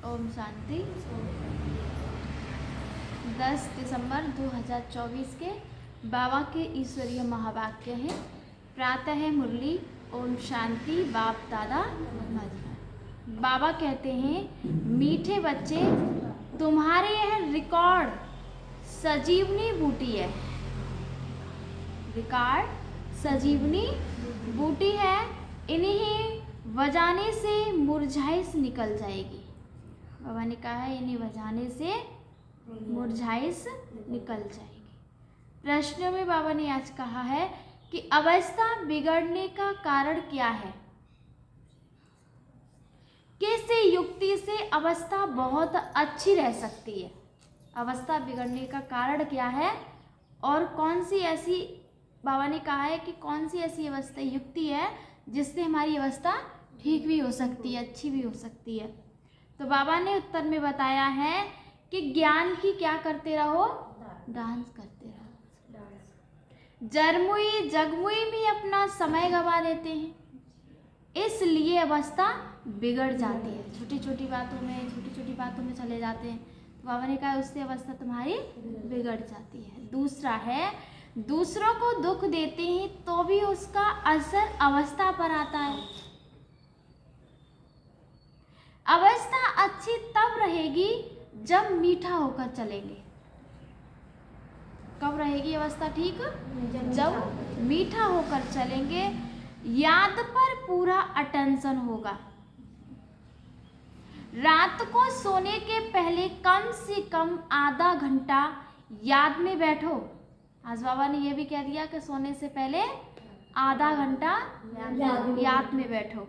ओम शांति। 10 दिसंबर 2024 के बाबा के ईश्वरीय महावाक्य हैं। प्रातः मुरली ओम शांति बाप दादा मधुबन। बाबा कहते हैं, मीठे बच्चे, तुम्हारे यह रिकॉर्ड सजीवनी बूटी है। रिकॉर्ड सजीवनी बूटी है, इन्हें बजाने से मुरझाइश निकल जाएगी। बाबा ने कहा है, इन्हें बजाने से मुरझाइश निकल जाएगी। प्रश्न में बाबा ने आज कहा है कि अवस्था बिगड़ने का कारण क्या है। कैसे युक्ति से अवस्था बहुत अच्छी रह सकती है। अवस्था बिगड़ने का कारण क्या है और कौन सी ऐसी, बाबा ने कहा है कि कौन सी ऐसी अवस्था युक्ति है जिससे हमारी अवस्था ठीक भी हो सकती है, अच्छी भी हो सकती है। तो बाबा ने उत्तर में बताया है कि ज्ञान की क्या करते रहो, डांस करते रहो। जरमुई जगमुई भी अपना समय गवा देते हैं, इसलिए अवस्था बिगड़ जाती है। छोटी छोटी बातों में चले जाते हैं। तो बाबा ने कहा उससे अवस्था तुम्हारी बिगड़ जाती है। दूसरा है, दूसरों को दुख देते हैं तो भी उसका असर अवस्था पर आता है। अवस्था अच्छी तब रहेगी जब मीठा होकर चलेंगे। कब रहेगी अवस्था ठीक? जब मीठा होकर चलेंगे। याद पर पूरा अटेंशन होगा। रात को सोने के पहले कम से कम आधा घंटा याद में बैठो। आज बाबा ने यह भी कह दिया कि सोने से पहले आधा घंटा याद में बैठो।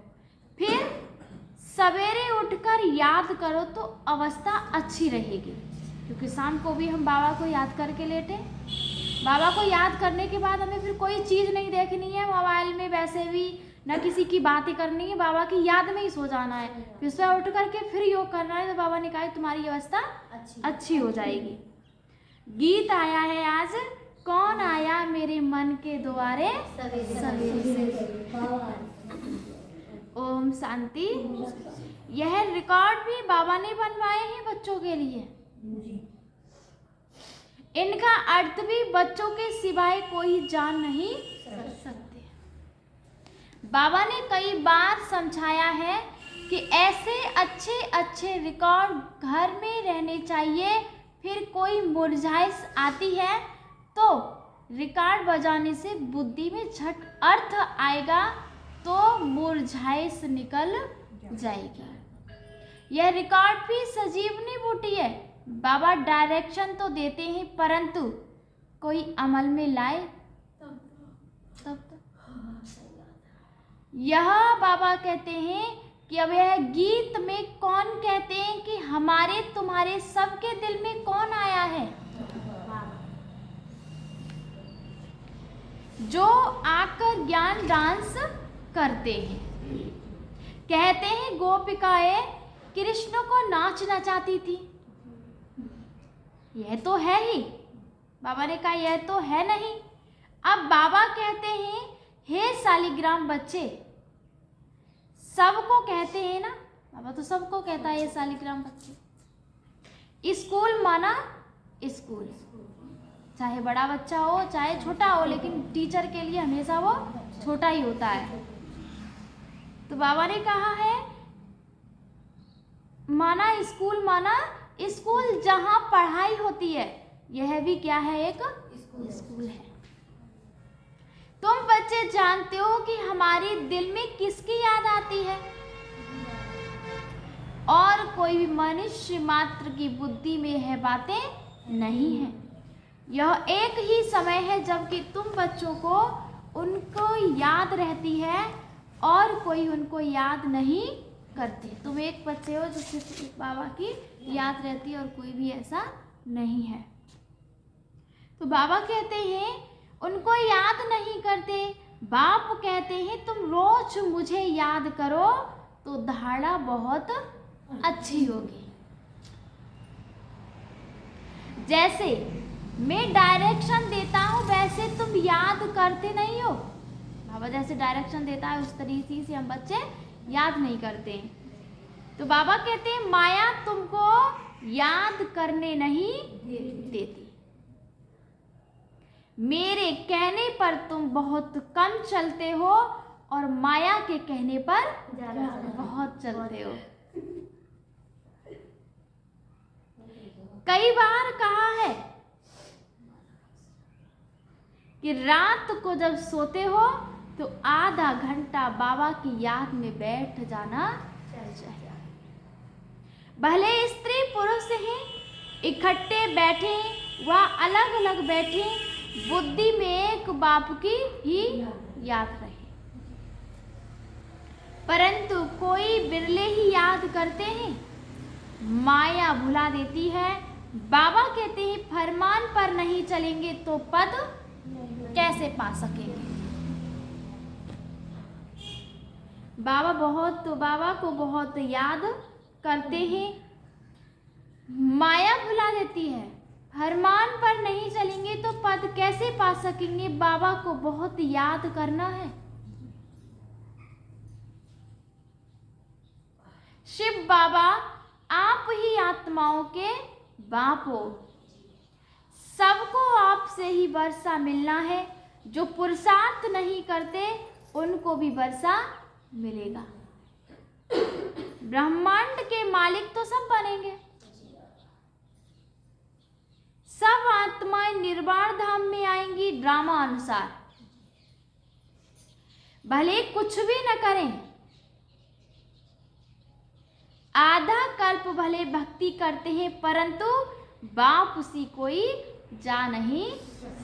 फिर सवेरे उठकर याद करो तो अवस्था अच्छी रहेगी। क्योंकि शाम को भी हम बाबा को याद करके लेटे। बाबा को याद करने के बाद हमें फिर कोई चीज़ नहीं देखनी है मोबाइल में, वैसे भी न किसी की बातें करनी है, बाबा की याद में ही सो जाना है। फिर सुबह उठ करके फिर योग करना है। तो बाबा ने कहा तुम्हारी अवस्था अच्छी हो जाएगी। गीत आया है आज, कौन आया मेरे मन के द्वारे सवेरे से। ओम शांति। यह रिकॉर्ड भी बाबा ने बनवाए हैं बच्चों के लिए। इनका अर्थ भी बच्चों के सिवाय कोई जान नहीं सकते। बाबा ने कई बार समझाया है कि ऐसे अच्छे अच्छे रिकॉर्ड घर में रहने चाहिए। फिर कोई मुरझाइश आती है तो रिकॉर्ड बजाने से बुद्धि में झट अर्थ आएगा तो मुरझाइश निकल जाएगी। यह रिकॉर्ड भी सजीवनी बूटी है। बाबा डायरेक्शन तो देते हैं, परंतु कोई अमल में लाए तब यह बाबा कहते हैं कि अब यह गीत में कौन कहते हैं कि हमारे तुम्हारे सबके दिल में कौन आया है, जो आकर ज्ञान डांस करते हैं। कहते हैं गोपिकाएं कृष्ण को नाच नचाती थी। यह तो है ही, बाबा ने कहा यह तो है नहीं। अब बाबा कहते हैं, हे शालिग्राम बच्चे, सबको कहते हैं ना, बाबा तो सबको कहता है ये शालिग्राम बच्चे। स्कूल माना स्कूल, चाहे बड़ा बच्चा हो चाहे छोटा हो, लेकिन टीचर के लिए हमेशा वो छोटा ही होता है। तो बाबा ने कहा है माना स्कूल जहाँ पढ़ाई होती है, यह भी क्या है, एक स्कूल है। तुम बच्चे जानते हो कि हमारे दिल में किसकी याद आती है, और कोई भी मनुष्य मात्र की बुद्धि में यह बातें नहीं है। यह एक ही समय है जबकि तुम बच्चों को उनको याद रहती है और कोई उनको याद नहीं करते। तुम एक बच्चे हो जो सिर्फ बाबा की याद रहती है और कोई भी ऐसा नहीं है। तो बाबा कहते हैं उनको याद नहीं करते। बाप कहते हैं तुम रोज मुझे याद करो तो धारणा बहुत अच्छी होगी। जैसे मैं डायरेक्शन देता हूँ वैसे तुम याद करते नहीं हो। बाबा जैसे डायरेक्शन देता है उस तरीके से हम बच्चे याद नहीं करते। तो बाबा कहते हैं माया तुमको याद करने नहीं देती। मेरे कहने पर तुम बहुत कम चलते हो और माया के कहने पर बहुत चलते हो। कई बार कहा है कि रात को जब सोते हो तो आधा घंटा बाबा की याद में बैठ जाना चाहिए। भले स्त्री पुरुष हैं, इकट्ठे बैठे व अलग अलग बैठे, बुद्धि में एक बाप की ही याद रहे। परंतु कोई बिरले ही याद करते हैं, माया भुला देती है। बाबा कहते हैं फरमान पर नहीं चलेंगे तो पद कैसे पा सकेंगे। बाबा को बहुत याद करते हैं, माया भुला देती है। फरमान पर नहीं चलेंगे तो पद कैसे पा सकेंगे। बाबा को बहुत याद करना है। शिव बाबा आप ही आत्माओं के बाप हो। सबको आपसे ही वर्षा मिलना है। जो पुरुषार्थ नहीं करते उनको भी वर्षा मिलेगा। ब्रह्मांड के मालिक तो सब बनेंगे। सब आत्माएं निर्वाण धाम में आएंगी ड्रामा अनुसार। भले कुछ भी न करें, आधा कल्प भले भक्ति करते हैं, परंतु बाप उसी कोई जा नहीं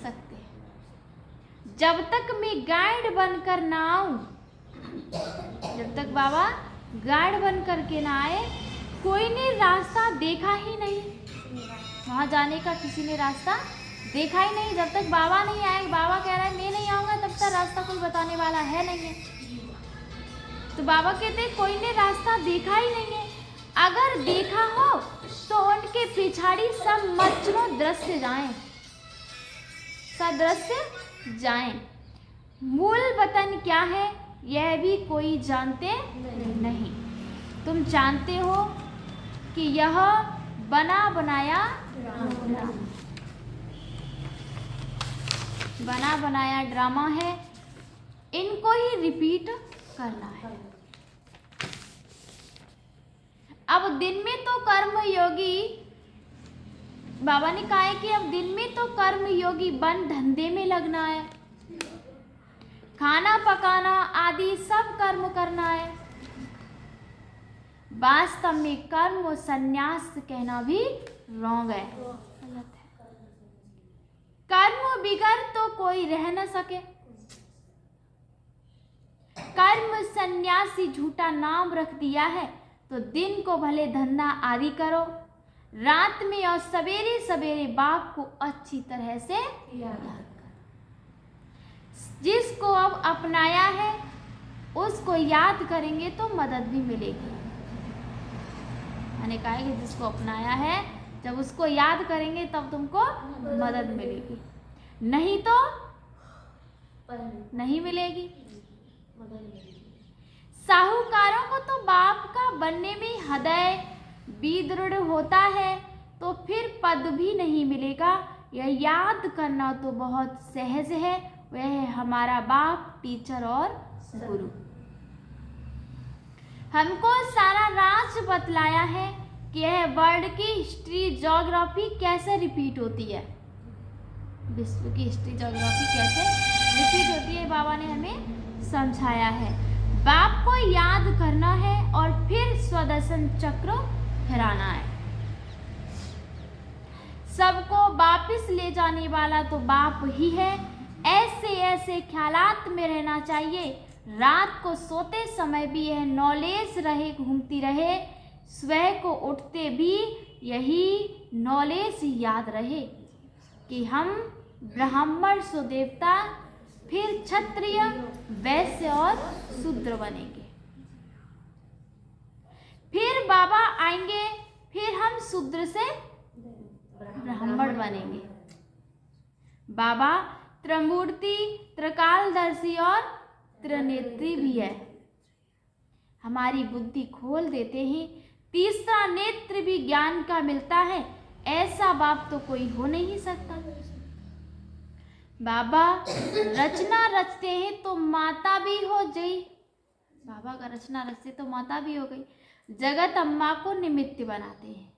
सकते। जब तक मैं गाइड बनकर ना आऊं, जब तक बाबा गाइड बन करके ना आए, कोई ने रास्ता देखा ही नहीं। वहां जाने का किसी ने रास्ता देखा ही नहीं। जब तक बाबा नहीं आए, बाबा कह रहा है मैं नहीं आऊंगा, तब तक रास्ता कोई बताने वाला है नहीं है। तो बाबा कहते हैं कोई ने रास्ता देखा ही नहीं है। अगर देखा हो तो उनके पिछाड़ी सब मचनो दृश्य जाएं, सब दृश्य जाएं। मूल वतन क्या है यह भी कोई जानते नहीं। तुम जानते हो कि यह बना बनाया ड्रामा है, इनको ही रिपीट करना है। अब दिन में तो कर्म योगी, बाबा ने कहा है कि अब दिन में तो कर्म योगी बन धंधे में लगना है, खाना पकाना आदि सब कर्म करना है। वास्तव में कर्म और संन्यास कहना भी रॉन्ग है, गलत है। कर्म बिगर तो कोई रह न सके। कर्म संन्यासी झूठा नाम रख दिया है। तो दिन को भले धंधा आदि करो, रात में और सवेरे सवेरे बाप को अच्छी तरह से याद करो। जिसको अब अपनाया है उसको याद करेंगे तो मदद भी मिलेगी। मैंने कहा है कि जिसको अपनाया है जब उसको याद करेंगे तब तुमको मदद मिलेगी, नहीं तो नहीं मिलेगी। साहूकारों को तो बाप का बनने में हृदय विदृढ़ होता है तो फिर पद भी नहीं मिलेगा। यह याद करना तो बहुत सहज है। वह है हमारा बाप, टीचर और गुरु। हमको सारा राज बतलाया है कि यह वर्ल्ड की हिस्ट्री ज्योग्राफी कैसे रिपीट होती है, विश्व की हिस्ट्री ज्योग्राफी कैसे रिपीट होती है, बाबा ने हमें समझाया है। बाप को याद करना है और फिर स्वदर्शन चक्र फिराना है। सबको वापिस ले जाने वाला तो बाप ही है। ऐसे ख्यालात में रहना चाहिए। रात को सोते समय भी यह नॉलेज रहे, घूमती रहे। स्वयं को उठते भी यही नॉलेज याद रहे कि हम ब्राह्मण सुदेवता, फिर क्षत्रिय, वैश्य और शूद्र बनेंगे। फिर बाबा आएंगे, फिर हम शूद्र से ब्राह्मण बनेंगे। बाबा त्रिमूर्ति, त्रिकालदर्शी और त्रिनेत्री भी है। हमारी बुद्धि खोल देते हैं तीसरा नेत्र भी ज्ञान का मिलता है, ऐसा बाप तो कोई हो नहीं सकता। बाबा रचना रचते हैं तो माता भी हो गई, बाबा का रचना रचते तो माता भी हो गई, जगत अम्मा को निमित्त बनाते हैं।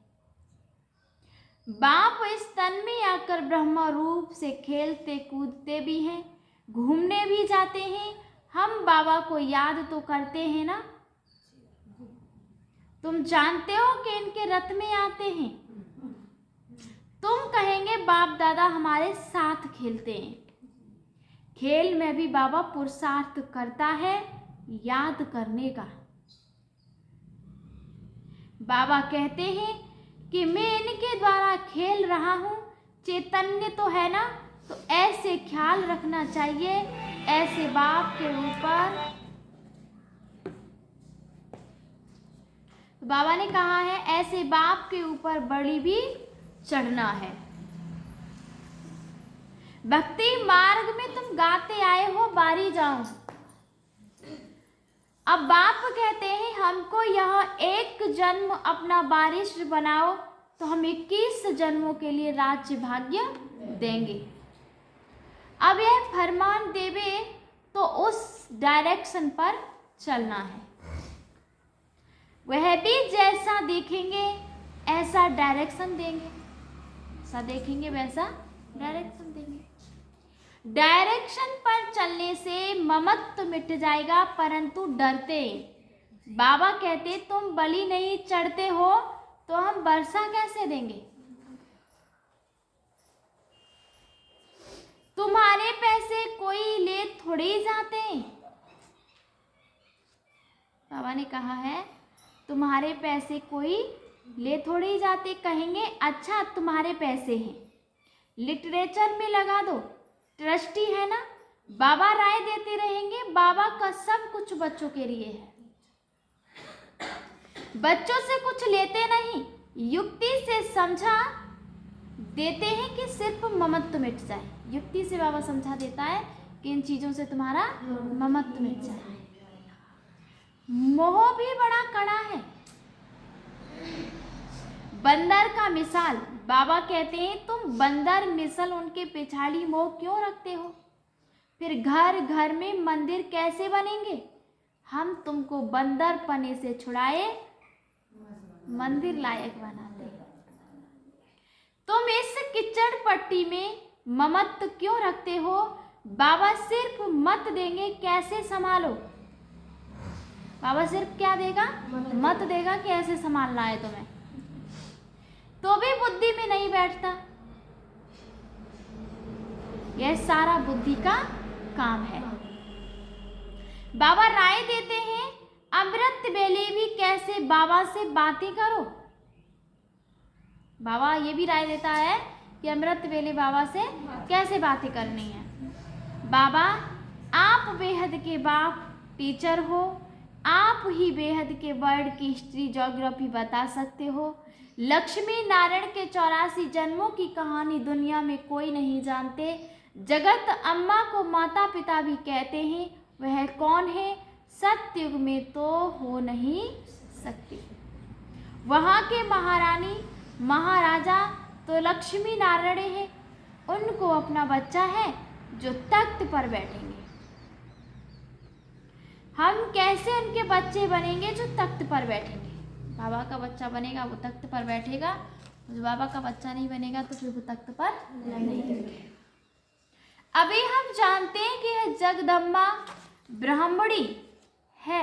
बाप इस तन में आकर ब्रह्मा रूप से खेलते कूदते भी हैं, घूमने भी जाते हैं। हम बाबा को याद तो करते हैं ना। तुम जानते हो कि इनके रथ में आते हैं। तुम कहेंगे बाप दादा हमारे साथ खेलते हैं। खेल में भी बाबा पुरुषार्थ करता है याद करने का। बाबा कहते हैं कि मैं इनके द्वारा खेल रहा हूँ, चैतन्य तो है ना, तो ऐसे ख्याल रखना चाहिए ऐसे बाप के ऊपर। तो बाबा ने कहा है ऐसे बाप के ऊपर बड़ी भी चढ़ना है। भक्ति मार्ग में तुम गाते आए हो बारी जाओ। अब बाप कहते हैं हमको यह एक जन्म अपना वारिस बनाओ, तो हम 21 जन्मों के लिए राज्य भाग्य देंगे। अब यह फरमान देवे तो उस डायरेक्शन पर चलना है। वह भी जैसा देखेंगे ऐसा डायरेक्शन देंगे, ऐसा देखेंगे वैसा डायरेक्शन देंगे। डायरेक्शन पर चलने से ममत्व मिट जाएगा, परंतु डरते। बाबा कहते तुम बलि नहीं चढ़ते हो तो हम वर्षा कैसे देंगे? तुम्हारे पैसे कोई ले थोड़े ही जाते। बाबा ने कहा है तुम्हारे पैसे कोई ले थोड़े ही जाते। कहेंगे अच्छा तुम्हारे पैसे हैं, लिटरेचर में लगा दो, ट्रस्टी है ना। बाबा राय देते रहेंगे। बाबा का सब कुछ बच्चों के लिए है, बच्चों से कुछ लेते नहीं, युक्ति से समझा देते हैं कि सिर्फ ममत्व मिट जाए। युक्ति से बाबा समझा देता है कि इन चीजों से तुम्हारा ममत्व मिट जाए। मोह भी बड़ा कड़ा है। बंदर का मिसाल बाबा कहते हैं तुम बंदर मिसल उनके पिछाड़ी मोह क्यों रखते हो? फिर घर घर में मंदिर कैसे बनेंगे? हम तुमको बंदर पने से छुड़ाए मंदिर लायक बनाते हैं। तुम इस किचड़ पट्टी में ममत्व क्यों रखते हो? बाबा सिर्फ मत देंगे कैसे संभालो। बाबा सिर्फ क्या देगा? मत देगा कि ऐसे संभालना है तुम्हें, तो भी बुद्धि में नहीं बैठता। यह सारा बुद्धि का काम है। बाबा राय देते हैं अमृत वेले भी कैसे बाबा से बातें करो। बाबा ये भी राय देता है कि अमृत वेले बाबा से कैसे बातें करनी है। बाबा आप बेहद के बाप टीचर हो, आप ही बेहद के वर्ल्ड की हिस्ट्री ज्योग्राफी बता सकते हो। लक्ष्मी नारायण के 84 जन्मों की कहानी दुनिया में कोई नहीं जानते। जगत अम्मा को माता पिता भी कहते हैं, वह कौन है? सतयुग में तो हो नहीं सकती। वहाँ के महारानी महाराजा तो लक्ष्मी नारायण है, उनको अपना बच्चा है जो तख्त पर बैठेंगे। हम कैसे उनके बच्चे बनेंगे जो तख्त पर बैठेंगे? बाबा का बच्चा बनेगा वो तख्त पर बैठेगा, जो बाबा का बच्चा नहीं बनेगा तो फिर वो तख्त पर नहीं बैठेगा। अभी हम जानते हैं कि यह जगदम्बा ब्राह्मणी है।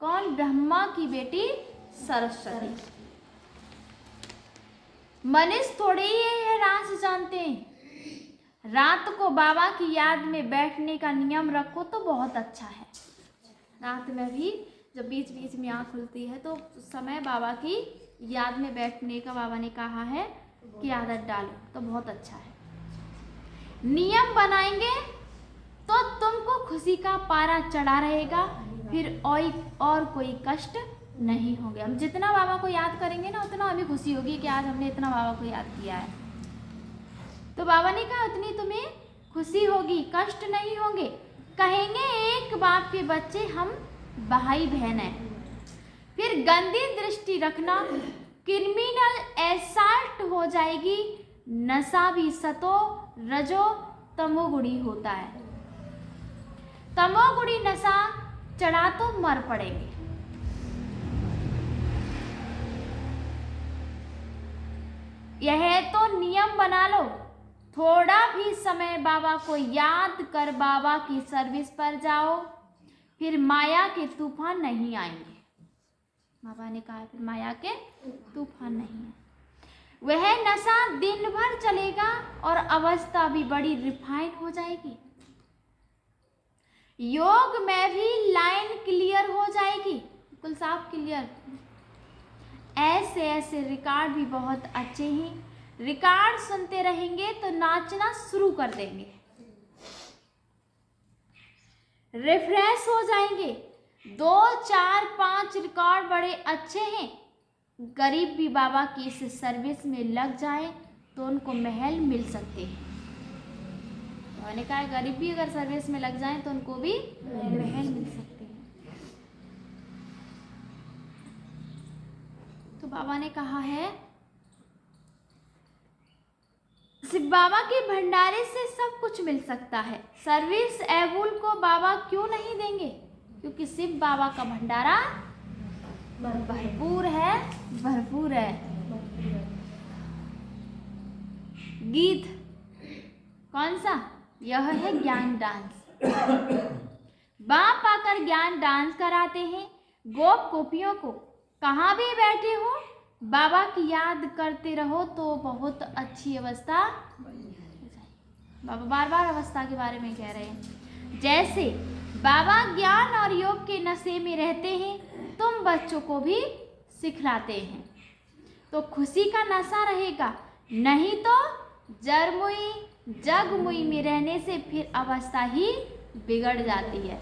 कौन? ब्रह्मा की बेटी सरस्वती। मनीष थोड़े ही है राज जानते हैं। रात को बाबा की याद में बैठने का नियम रखो तो बहुत अच्छा है। रात में भी जब बीच बीच में आँख खुलती है तो उस समय बाबा की याद में बैठने का बाबा ने कहा है कि आदत डालो तो बहुत अच्छा है। नियम बनाएंगे तो तुमको खुशी का पारा चढ़ा रहेगा, फिर और कोई कष्ट नहीं होंगे। हम जितना बाबा को याद करेंगे ना उतना हमें खुशी होगी कि आज हमने इतना बाबा को याद किया है। तो बाबा ने कहा उतनी तुम्हें खुशी होगी, कष्ट नहीं होंगे। कहेंगे एक बाप के बच्चे हम भाई बहन हैं। फिर गंदी दृष्टि रखना क्रिमिनल असॉल्ट हो जाएगी। नशा भी सतो रजो तमोगुणी होता है। तमोगुणी नशा चढ़ा तो मर पड़ेंगे। यह तो नियम बना लो, थोड़ा भी समय बाबा को याद कर बाबा की सर्विस पर जाओ, फिर माया के तूफान नहीं आएंगे। बाबा ने कहा फिर माया के तूफान नहीं है। वह नशा दिन भर चलेगा और अवस्था भी बड़ी रिफाइन हो जाएगी। योग में भी लाइन क्लियर हो जाएगी, बिल्कुल साफ क्लियर। ऐसे ऐसे रिकॉर्ड भी बहुत अच्छे हैं। रिकॉर्ड सुनते रहेंगे तो नाचना शुरू कर देंगे, रिफ्रेश हो जाएंगे। 2, 4, 5 रिकॉर्ड बड़े अच्छे हैं। गरीब भी बाबा की इस सर्विस में लग जाए तो उनको महल मिल सकते हैं। मैंने कहा गरीब भी अगर सर्विस में लग जाए तो उनको भी महल मिल सकते हैं। तो बाबा ने कहा है शिव बाबा के भंडारे से सब कुछ मिल सकता है। सर्विस एबुल को बाबा क्यों नहीं देंगे? क्योंकि शिव बाबा का भंडारा भरपूर है, भरपूर है। गीत कौन सा? यह है ज्ञान डांस। बाप आकर ज्ञान डांस कराते हैं गोप गोपियों को। कहाँ भी बैठे हो बाबा की याद करते रहो तो बहुत अच्छी अवस्था। बाबा बार बार अवस्था के बारे में कह रहे हैं। जैसे बाबा ज्ञान और योग के नशे में रहते हैं, तुम बच्चों को भी सिखलाते हैं तो खुशी का नशा रहेगा। नहीं तो जरमुई जगमुई में रहने से फिर अवस्था ही बिगड़ जाती है।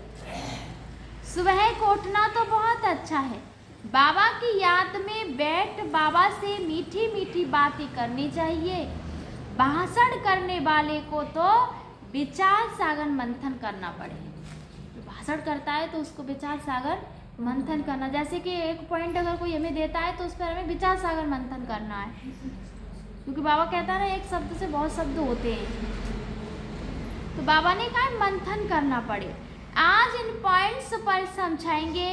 सुबह को उठना तो बहुत अच्छा है। बाबा की याद में बैठ बाबा से मीठी मीठी बातें करनी चाहिए। भाषण करने वाले को तो विचार सागर मंथन करना पड़े। जो भाषण करता है तो उसको विचार सागर मंथन करना। जैसे कि एक पॉइंट अगर कोई हमें देता है तो उस पर हमें विचार सागर मंथन करना है, क्योंकि बाबा कहता है ना एक शब्द से बहुत शब्द होते हैं। तो बाबा ने कहा मंथन करना पड़े। आज इन पॉइंट्स पर समझाएंगे,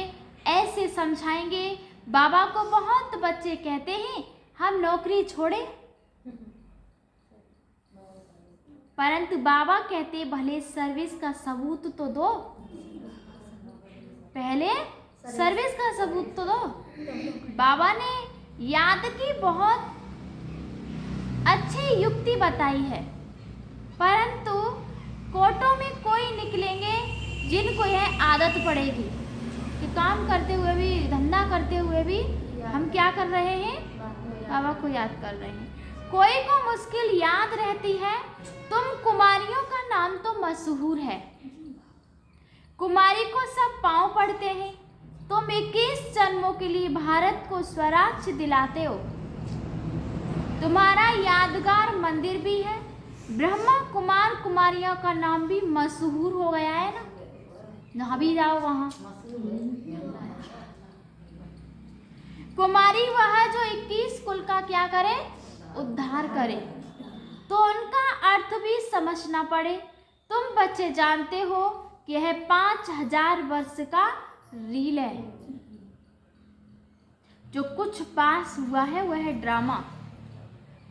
ऐसे समझाएंगे। बाबा को बहुत बच्चे कहते हैं हम नौकरी छोड़े, परंतु बाबा कहते भले सर्विस का सबूत तो दो, पहले सर्विस का सबूत तो दो। बाबा ने याद की बहुत अच्छी युक्ति बताई है, परंतु कोटों में कोई निकलेंगे जिनको यह आदत पड़ेगी कि काम करते हुए भी, धंधा करते हुए भी हम क्या कर रहे हैं? बाबा को याद कर रहे हैं। कोई को मुश्किल याद रहती है। तुम कुमारियों का नाम तो मशहूर है, कुमारी को सब पांव पड़ते हैं। तुम 21 जन्मों के लिए भारत को स्वराज दिलाते हो। तुम्हारा यादगार मंदिर भी है। ब्रह्मा कुमार कुमारियों का नाम भी मशहूर हो गया है ना, जहाँ भी जाओ वहाँ। कुमारी वह जो 21 कुल का क्या करे? उद्धार करे। तो उनका अर्थ भी समझना पड़े। तुम बच्चे जानते हो कि यह 5000 वर्ष का रील है। जो कुछ पास हुआ है वह ड्रामा,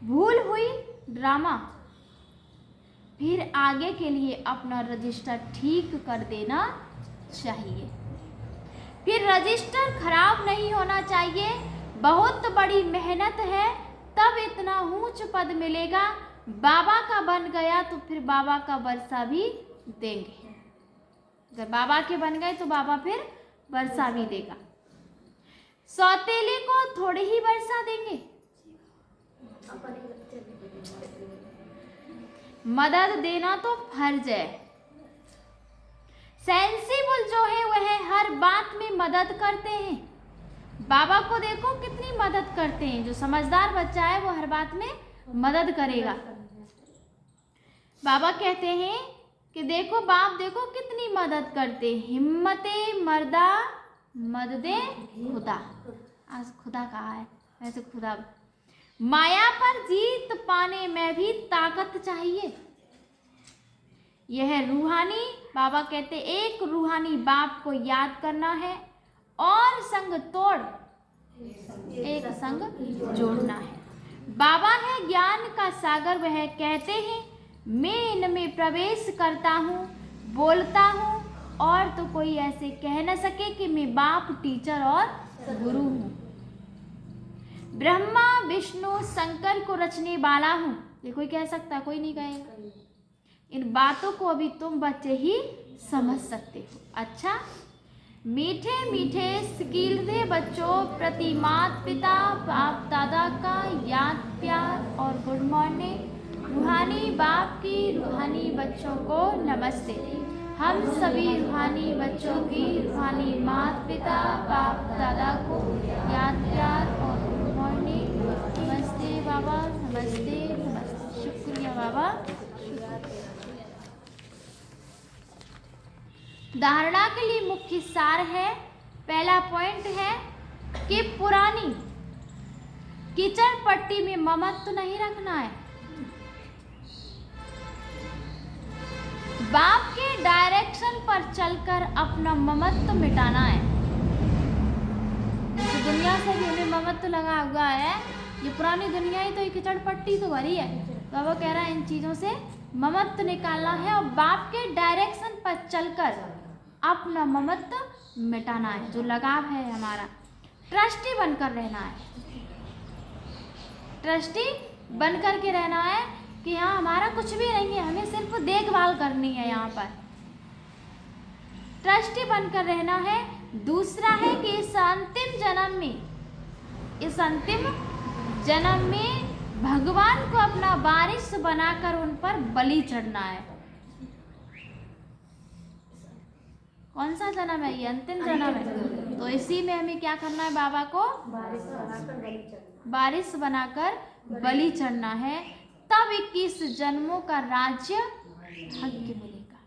भूल हुई ड्रामा। फिर आगे के लिए अपना रजिस्टर ठीक कर देना चाहिए। फिर रजिस्टर खराब नहीं होना चाहिए। बहुत बड़ी मेहनत है तब इतना ऊंच पद मिलेगा। बाबा का बन गया तो फिर बाबा का वर्षा भी देंगे। अगर बाबा के बन गए तो बाबा फिर वर्षा भी देगा। सौतेले को थोड़ी ही वर्षा देंगे। मदद देना तो फर्ज है। सेंसिबल जो है वह हर बात में मदद करते हैं। बाबा को देखो कितनी मदद करते हैं। जो समझदार बच्चा है वो हर बात में मदद करेगा। बाबा कहते हैं कि देखो बाप देखो कितनी मदद करते। हिम्मते मर्दा मददे खुदा, आज खुदा कहा है, वैसे खुदा। माया पर जीत पाने में भी ताकत चाहिए। यह रूहानी, बाबा कहते एक रूहानी बाप को याद करना है और संग तोड़ एक संग जोड़ना है। बाबा है ज्ञान का सागर, वह कहते हैं मैं इनमें प्रवेश करता हूँ, बोलता हूँ और तो कोई ऐसे कह न सके कि मैं बाप, टीचर और गुरु हूँ। ब्रह्मा विष्णु शंकर को रचने वाला हूँ, ये कोई कह सकता है? कोई नहीं कहेगा। इन बातों को अभी तुम बच्चे ही समझ सकते हो। अच्छा, मीठे मीठे कीर्दे बच्चों प्रति माता पिता बाप दादा का याद प्यार और गुड मॉर्निंग। रूहानी बाप की रूहानी बच्चों को नमस्ते। हम सभी रूहानी बच्चों की रूहानी माता पिता बाप दादा को याद प्यार और गुड मॉर्निंग। नमस्ते बाबा, नमस्ते नमस्ते। शुक्रिया बाबा। धारणा के लिए मुख्य सार है, पहला पॉइंट है कि पुरानी कीचड़ पट्टी में ममत्व नहीं रखना है। बाप के डायरेक्शन पर चलकर अपना ममत्व मिटाना है। तो दुनिया से भी हमें ममत्व लगा हुआ है, ये पुरानी दुनिया ही तो ये कीचड़ पट्टी तो भरी है। तो वो कह रहा है इन चीजों से ममत्व निकालना है और बाप के डायरेक्शन पर चलकर अपना ममत्व मिटाना है। जो लगाव है हमारा, ट्रस्टी बनकर रहना है। ट्रस्टी बनकर के रहना है कि यहाँ हमारा कुछ भी नहीं है, हमें सिर्फ देखभाल करनी है। यहाँ पर ट्रस्टी बनकर रहना है। दूसरा है कि इस अंतिम जन्म में भगवान को अपना वारिस बनाकर उन पर बलि चढ़ना है। कौन सा जन्म है ये? अंतिम जन्म है। तो इसी में हमें क्या करना है? बाबा को वारिस बनाकर बलि चढ़ना है, तब 21 जन्मों का राज्य भाग्य मिलेगा।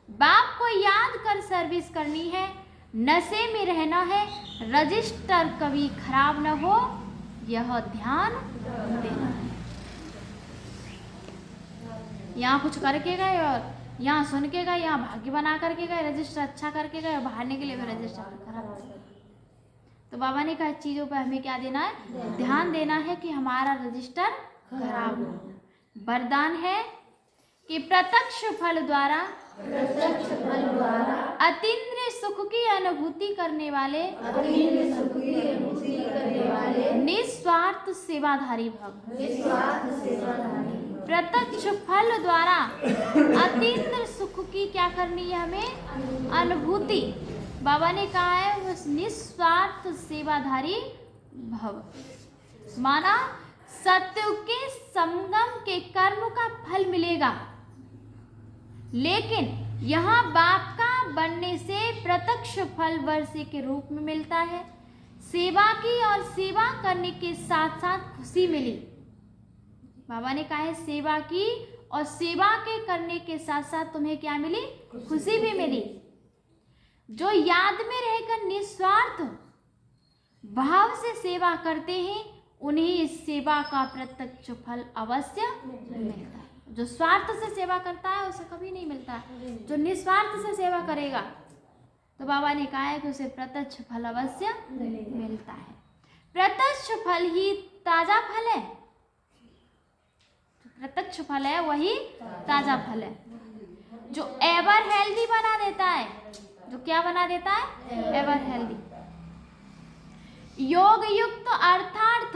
बाप को याद कर सर्विस करनी है, नशे में रहना है, रजिस्टर कभी खराब न हो, यह ध्यान देना है। यहाँ कुछ करके गए और यहाँ सुन के गए, यहाँ भाग्य बना करके गए, रजिस्टर अच्छा करके गए और बाहरने के लिए भी रजिस्टर खराब। तो बाबा ने कहा चीज़ों पर हमें क्या देना है? ध्यान देना है कि हमारा रजिस्टर खराब हो। वरदान है कि प्रत्यक्ष फल द्वारा अतीन्द्रिय सुख की अनुभूति करने वाले निस्वार्थ सेवाधारी भव। प्रत्यक्ष फल द्वारा अतीन्द्रिय सुख की क्या करनी है हमें? अनुभूति। बाबा ने कहा है उस निस्वार्थ सेवाधारी भव। माना सत्य के संगम के कर्म का फल मिलेगा, लेकिन यहाँ बाप का बनने से प्रत्यक्ष फल वर्षे के रूप में मिलता है। सेवा की और सेवा करने के साथ साथ खुशी मिली। बाबा ने कहा है सेवा की और सेवा के करने के साथ साथ तुम्हें क्या मिली? खुशी भी मिली। जो याद में रहकर निस्वार्थ भाव से सेवा करते हैं उन्हें इस सेवा का प्रत्यक्ष फल अवश्य मिलता है। जो स्वार्थ से सेवा करता है उसे कभी नहीं मिलता। जो निस्वार्थ से सेवा करेगा तो बाबा ने कहा है कि उसे प्रत्यक्ष फल अवश्य मिलता है। प्रत्यक्ष फल ही ताजा फल है। प्रत्यक्ष फल है वही ताजा फल है, जो एवर हेल्दी बना देता है। जो क्या बना देता है? Ever healthy. योग युक्त अर्थार्थ,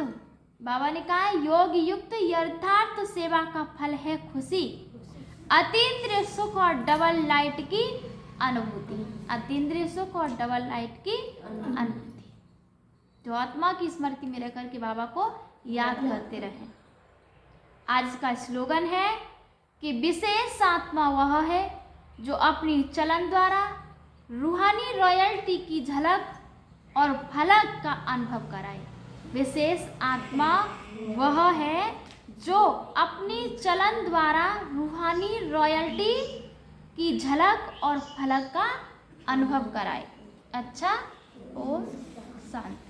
बाबा ने कहा है योग युक्त यथार्थ सेवा का फल है खुशी, अतीन्द्रिय सुख और डबल लाइट की अनुभूति। अतीन्द्रिय सुख और डबल लाइट की अनुभूति, जो आत्मा की स्मृति में रहकर के बाबा को याद करते रहे। आज का स्लोगन है कि विशेष आत्मा वह है जो अपनी चलन द्वारा रूहानी रॉयल्टी की झलक और फलक का अनुभव कराए। विशेष आत्मा वह है जो अपनी चलन द्वारा रूहानी रॉयल्टी की झलक और फलक का अनुभव कराए। अच्छा, ओम शांति।